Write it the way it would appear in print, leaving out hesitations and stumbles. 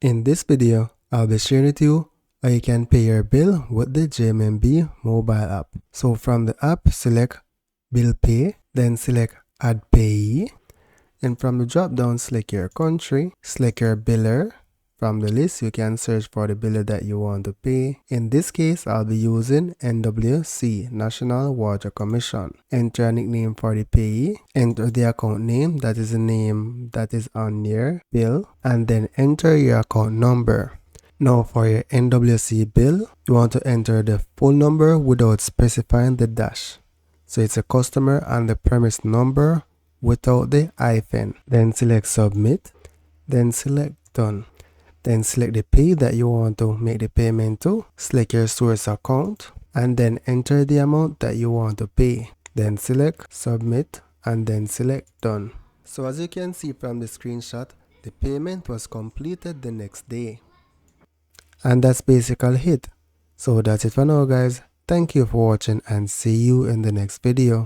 In this video, I'll be sharing with you how you can pay your bill with the JMMB mobile app. So from the app, select Bill Pay, then select Add Payee. And from the drop down, select your country, select your biller. From the list, you can search for the biller that you want to pay. In this case, I'll be using NWC, National Water Commission. Enter a nickname for the payee, enter the account name, that is the name that is on your bill, and then enter your account number. Now for your NWC bill, you want to enter the full number without specifying the dash. So it's a customer and the premise number without the hyphen. Then select Submit, then select Done. Then select the pay that you want to make the payment to, select your source account, and then enter the amount that you want to pay. Then select Submit, and then select Done. So as you can see from the screenshot, the payment was completed the next day. And that's basically it. So that's it for now, guys. Thank you for watching and see you in the next video.